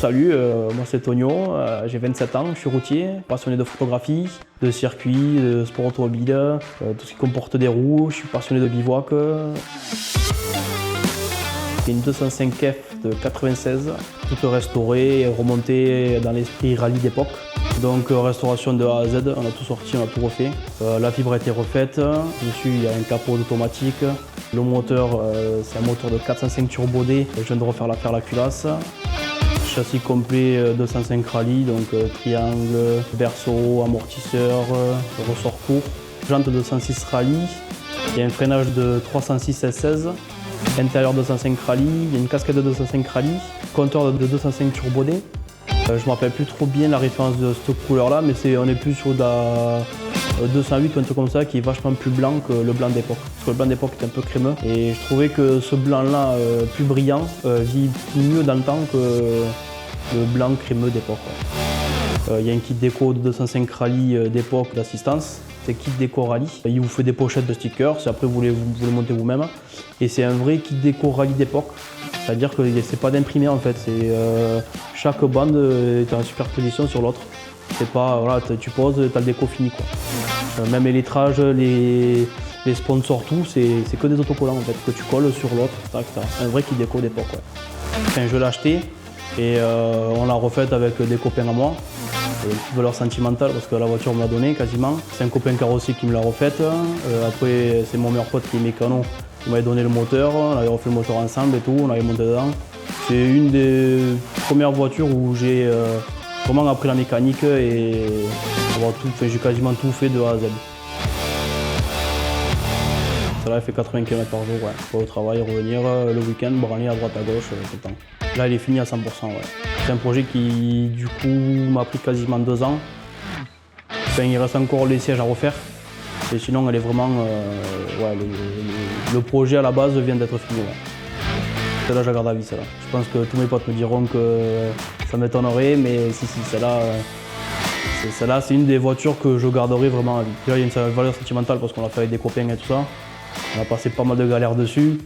Salut, moi c'est Tonio, j'ai 27 ans, je suis routier, passionné de photographie, de circuit, de sport automobile, tout ce qui comporte des roues, je suis passionné de bivouac. C'est une 205F de 96, toute restaurée et remontée dans l'esprit rallye d'époque. Donc restauration de A à Z, on a tout sorti, on a tout refait. La fibre a été refaite, dessus il y a un capot automatique. Le moteur, c'est un moteur de 405 Turbo D, je viens de refaire la culasse. Châssis complet 205 rallye, donc triangle, berceau, amortisseur, ressort court. Jante 206 rallye, il y a un freinage de 306 S16. Intérieur 205 rallye, il y a une casquette de 205 rallye, compteur de 205 Turbo D. Je ne me rappelle plus trop bien la référence de cette couleur là, mais on est plus sur la 208 ou un truc comme ça qui est vachement plus blanc que le blanc d'époque. Parce que le blanc d'époque est un peu crémeux et je trouvais que ce blanc là plus brillant vit mieux dans le temps que le blanc crémeux d'époque. Il y a un kit déco de 205 rallye d'époque d'assistance. C'est kit déco rallye. Il vous fait des pochettes de stickers, après vous les montez vous-même. Et c'est un vrai kit déco rallye d'époque. C'est-à-dire que c'est pas d'imprimé en fait. Chaque bande est en superposition sur l'autre. C'est pas, voilà, tu poses, tu as le déco fini quoi. Même les lettrages, les sponsors, tout, c'est que des autocollants en fait, que tu colles sur l'autre. C'est un vrai kit déco d'époque. Ouais. Enfin, je l'ai acheté et on l'a refaite avec des copains à moi. Une petite valeur sentimentale parce que la voiture me l'a donnée quasiment. C'est un copain carrossier qui me l'a refaite. Après, c'est mon meilleur pote qui est mécano. Il m'avait donné le moteur, on avait refait le moteur ensemble et tout, on avait monté dedans. C'est une des premières voitures où j'ai vraiment appris la mécanique et avoir tout fait. J'ai quasiment tout fait de A à Z. Celle-là, elle fait 80 km par jour, ouais. Faut au travail, revenir le week-end, branler à droite à gauche tout le temps. Là, elle est finie à 100%, ouais. C'est un projet qui, du coup, m'a pris quasiment 2 ans. Enfin, il reste encore les sièges à refaire. Et sinon, elle est vraiment... ouais, le projet à la base vient d'être fini. Ouais. Celle-là, je la garde à vie, celle-là. Je pense que tous mes potes me diront que ça m'étonnerait, mais si, celle-là, c'est une des voitures que je garderai vraiment à vie. Déjà, il y a une valeur sentimentale parce qu'on l'a fait avec des copains et tout ça. On a passé pas mal de galères dessus.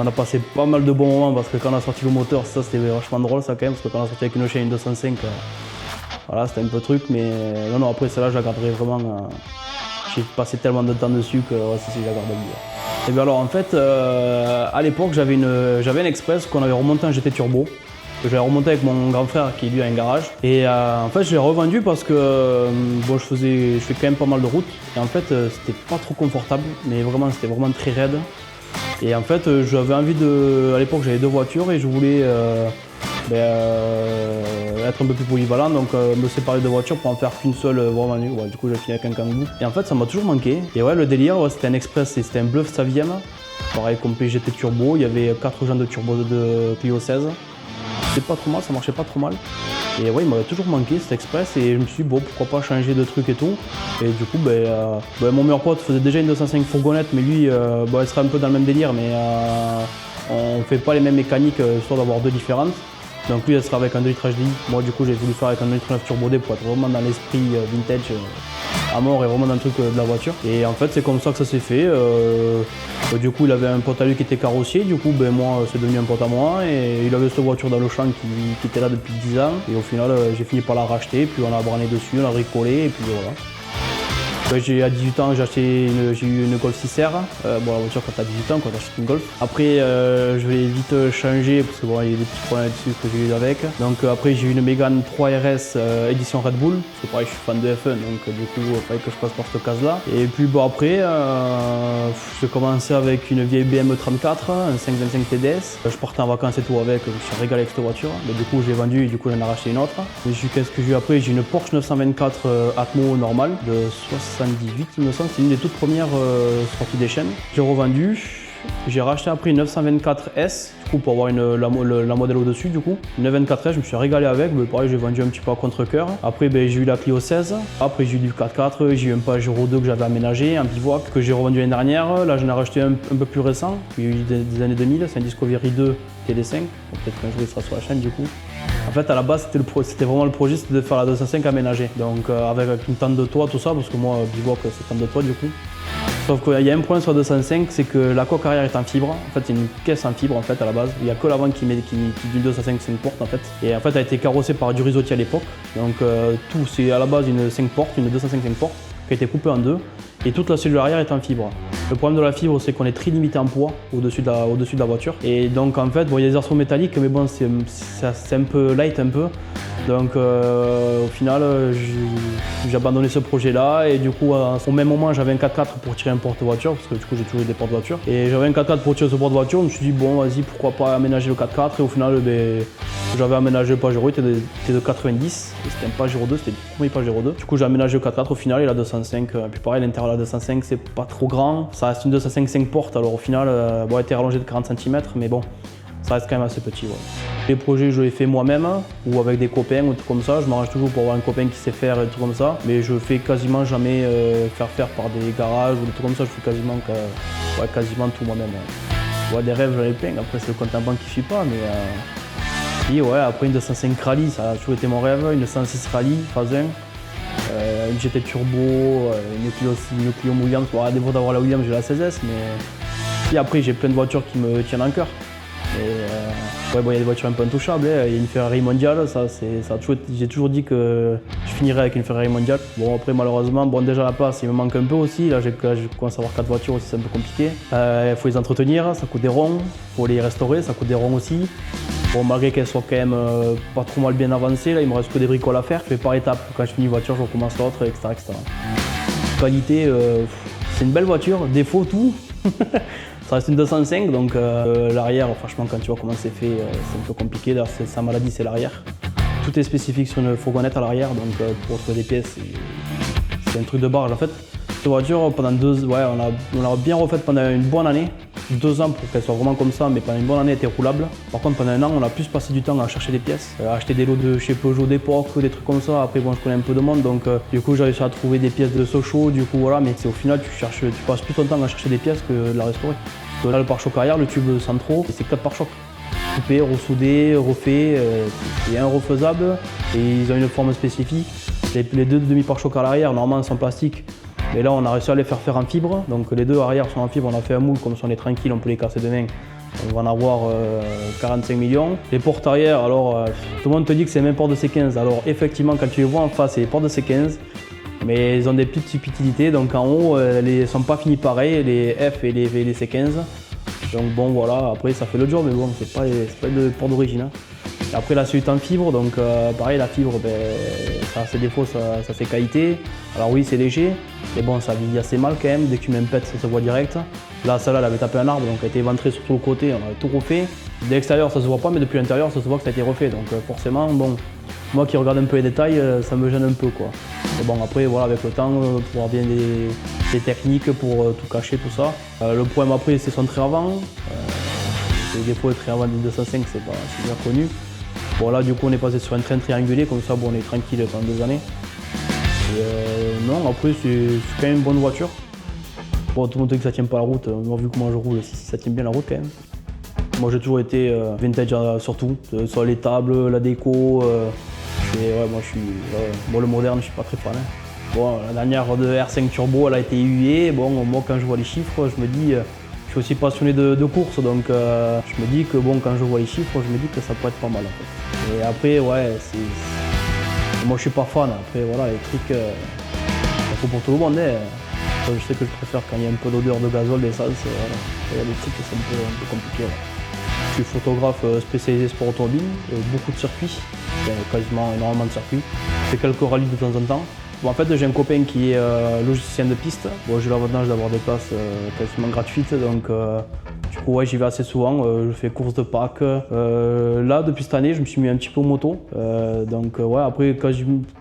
On a passé pas mal de bons moments parce que quand on a sorti le moteur, ça c'était vachement drôle ça quand même, parce que quand on a sorti avec une Cheyenne 205, voilà, c'était un peu truc, mais non, après celle-là je la garderai vraiment. J'ai passé tellement de temps dessus que ouais, si, je la garde à vie. Et bien alors en fait, à l'époque j'avais un Express qu'on avait remonté en GT Turbo, que j'avais remonté avec mon grand frère qui lui a un garage. Et en fait je l'ai revendu parce que bon, je fais quand même pas mal de routes et en fait c'était pas trop confortable, mais vraiment c'était vraiment très raide. Et en fait, j'avais envie à l'époque j'avais 2 voitures et je voulais être un peu plus polyvalent, donc me séparer de voitures pour en faire qu'une seule vraiment nue. Ouais, du coup j'ai fini avec un Kangoo. Et en fait ça m'a toujours manqué. Et ouais, le délire, ouais, c'était un Express, c'était un Bluff Savième. Pareil, complet GT Turbo, il y avait 4 jantes de turbo de Clio 16. C'était pas trop mal, ça marchait pas trop mal. Et ouais, il m'avait toujours manqué cet Express et je me suis dit bon, pourquoi pas changer de truc et tout. Et du coup, mon meilleur pote faisait déjà une 205 fourgonnette, mais lui, il serait un peu dans le même délire, mais on fait pas les mêmes mécaniques histoire d'avoir 2 différentes. Donc lui, elle sera avec un 2 litres HDI. Moi, du coup, j'ai voulu faire avec un 2 litres 9 Turbo D pour être vraiment dans l'esprit vintage à mort et vraiment dans le truc de la voiture. Et en fait, c'est comme ça que ça s'est fait. Du coup, il avait un pote à lui qui était carrossier. Du coup, moi, c'est devenu un pote à moi. Et il avait cette voiture dans le champ qui était là depuis 10 ans. Et au final, j'ai fini par la racheter. Puis on a branlé dessus, on l'a bricolé. Et puis voilà. À 18 ans, j'ai eu une Golf 6R. Bon, la voiture quand t'as 18 ans, quand t'achètes une Golf. Après, je l'ai vite changé parce que bon, il y a des petits problèmes dessus que j'ai eu avec. Donc après, j'ai eu une Mégane 3 RS édition Red Bull. Parce que pareil, je suis fan de F1, donc du coup, il fallait que je passe par cette case-là. Et puis bon, après, j'ai commencé avec une vieille BMW 34, un 525 TDS. Je partais en vacances et tout avec, je me suis régalé avec cette voiture. Mais du coup, j'ai vendu et du coup, j'en ai racheté une autre. Qu'est-ce que j'ai eu après? J'ai une Porsche 924 Atmo normale de 78, il me semble, c'est une des toutes premières sorties des chaînes. J'ai revendu, j'ai racheté après une 924S, du coup pour avoir la modèle au-dessus du coup. Une 924S, je me suis régalé avec, mais pareil j'ai vendu un petit peu à contre-cœur. Après j'ai eu la Clio 16, après j'ai eu du 4x4, j'ai eu un Pajero 2 que j'avais aménagé, un bivouac que j'ai revendu l'année dernière. Là j'en ai racheté un peu plus récent, il y a eu des années 2000, c'est un Discovery 2 TD5, peut-être qu'un jour il sera sur la chaîne du coup. En fait, à la base, c'était vraiment le projet, c'était de faire la 205 aménagée. Donc avec une tente de toit, tout ça, parce que moi, bivouac, c'est tente de toit du coup. Sauf qu'il y a un point sur la 205, c'est que la coque arrière est en fibre. En fait, c'est une caisse en fibre en fait à la base. Il n'y a que l'avant qui d'une 205 5 portes en fait. Et en fait, elle a été carrossée par du Risotti à l'époque. Donc tout, c'est à la base une 5 portes, une 205 5 portes, qui a été coupée en deux. Et toute la cellule arrière est en fibre. Le problème de la fibre, c'est qu'on est très limité en poids au-dessus de la voiture. Et donc en fait, bon, il y a des arceaux métalliques, mais bon, c'est un peu light un peu. Donc au final, j'ai abandonné ce projet-là et du coup, au même moment, j'avais un 4x4 pour tirer un porte-voiture, parce que du coup, j'ai toujours eu des porte-voitures. Et j'avais un 4x4 pour tirer ce porte-voiture, je me suis dit, bon, vas-y, pourquoi pas aménager le 4x4. Et au final, j'avais aménagé le Pajero, il était de 90, et c'était un Pajero 2, c'était le premier Pajero 2. Du coup, j'ai aménagé le 4x4 au final, et la 205, puis pareil, l'intérieur de la 205, c'est pas trop grand. Ça reste une 205 5 portes, alors au final, bon, elle était rallongée de 40 cm, mais bon, ça reste quand même assez petit. Ouais. Les projets, je les fais moi-même ou avec des copains ou tout comme ça. Je m'arrange toujours pour avoir un copain qui sait faire et tout comme ça. Mais je fais quasiment jamais faire par des garages ou des trucs comme ça. Je fais quasiment tout moi-même. Ouais. Ouais, des rêves, j'en ai plein. Après, c'est le compte en banque qui ne suit pas. Mais puis, ouais, après une 205 Rallye, ça a toujours été mon rêve. Une 206 Rallye, phase 1. Une GT Turbo, une Clio Williams. Bon, à défaut d'avoir la Williams, j'ai la 16S. Mais puis après, j'ai plein de voitures qui me tiennent en cœur. Ouais, bon, il y a des voitures un peu intouchables, hein. Il y a une Ferrari mondiale, j'ai toujours dit que je finirais avec une Ferrari mondiale. Bon après malheureusement, bon déjà la place il me manque un peu aussi, là je commence à avoir 4 voitures aussi, c'est un peu compliqué. Il faut les entretenir, ça coûte des ronds, il faut les restaurer, ça coûte des ronds aussi. Bon malgré qu'elles soient quand même pas trop mal bien avancées, là il me reste que des bricoles à faire, je fais par étapes, quand je finis une voiture je recommence l'autre, etc. Qualité, c'est une belle voiture, défaut tout. Ça reste une 205, donc l'arrière, franchement, quand tu vois comment c'est fait, c'est un peu compliqué. Là, sa maladie, c'est l'arrière. Tout est spécifique sur une fourgonnette à l'arrière, donc pour trouver des pièces, c'est un truc de barge. En fait, cette voiture, pendant on l'a bien refaite pendant une bonne année. 2 ans pour qu'elle soit vraiment comme ça, mais pendant une bonne année, elle était roulable. Par contre, pendant un an, on a plus passé du temps à chercher des pièces, à acheter des lots de chez Peugeot d'époque, des trucs comme ça. Après, bon, je connais un peu de monde, donc du coup, j'ai réussi à trouver des pièces de Sochaux, du coup, voilà. Mais au final, tu passes plus ton temps à chercher des pièces que de la restaurer. Parce que là, le pare-choc arrière, le tube centraux, c'est 4 pare-chocs. Coupé, ressoudé, refait, c'est un refaisable et ils ont une forme spécifique. Les 2 demi-pare-chocs à l'arrière, normalement, sont en plastique. Et là, on a réussi à les faire en fibre. Donc les 2 arrière sont en fibre, on a fait un moule, comme ça on est tranquille, on peut les casser demain. On va en avoir 45 millions. Les portes arrière, alors tout le monde te dit que c'est les mêmes portes de C15. Alors effectivement, quand tu les vois en face, c'est les portes de C15. Mais ils ont des petites subtilités, donc en haut, elles ne sont pas finies pareil, les F et les C15. Donc bon voilà, après ça fait le job, mais bon, c'est pas de porte d'origine. Hein. Et après la suite en fibre, donc pareil la fibre, ça a ses défauts, ça a ses qualités. Alors oui c'est léger, mais bon ça vieillit assez mal quand même, dès que tu mets un pet ça se voit direct. Là celle-là elle avait tapé un arbre, donc elle a été éventrée sur tout le côté, on avait tout refait. De l'extérieur ça se voit pas, mais depuis l'intérieur ça se voit que ça a été refait, donc forcément bon, moi qui regarde un peu les détails, ça me gêne un peu quoi. Mais bon après voilà, avec le temps, pour avoir bien des techniques pour tout cacher, tout ça. Le problème après c'est son trait avant. Les défauts de trait avant d'une 205 c'est bien connu. Bon là du coup on est passé sur un train triangulé, comme ça bon, on est tranquille pendant 2 années. Et, non après c'est quand même une bonne voiture. Bon tout le monde dit que ça tient pas la route, moi vu comment je roule, si ça tient bien la route quand même. Moi j'ai toujours été vintage surtout, sur les tables, la déco. Ouais, moi je suis. Bon le moderne je suis pas très fan. Hein. Bon la dernière de R5 Turbo elle a été huée. Bon moi quand je vois les chiffres je me dis. Je suis aussi passionné de course, donc je me dis que bon, quand je vois les chiffres, je me dis que ça pourrait être pas mal en fait. Et après, ouais, moi je suis pas fan. Après, voilà, les trucs, ça faut pour tout le monde. Hein. Je sais que je préfère quand il y a un peu d'odeur de gazole, d'essence. Voilà. Il y a des trucs, c'est un peu compliqué. Ouais. Je suis photographe spécialisé sport automobile, beaucoup de circuits, quasiment énormément de circuits. Je fais quelques rallyes de temps en temps. Bon, en fait, j'ai un copain qui est logicien de piste. Bon, j'ai l'avantage d'avoir des places quasiment gratuites, donc du coup, ouais, j'y vais assez souvent. Je fais course de Pâques. Là, depuis cette année, je me suis mis un petit peu aux motos. Donc, ouais, après,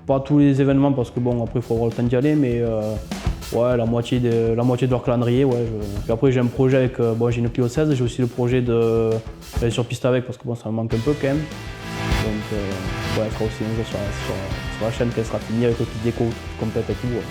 pas tous les événements parce que bon, après, il faut avoir le temps d'y aller, mais ouais, la moitié de leur calendrier. Ouais, Puis après, j'ai un projet avec. Bon, j'ai une Clio 16, j'ai aussi le projet d'aller sur piste avec parce que bon, ça me manque un peu quand même. Donc, ouais, elle sera aussi un jour sur la chaîne qu'elle sera finie avec le petit déco complète et tout. Ouais.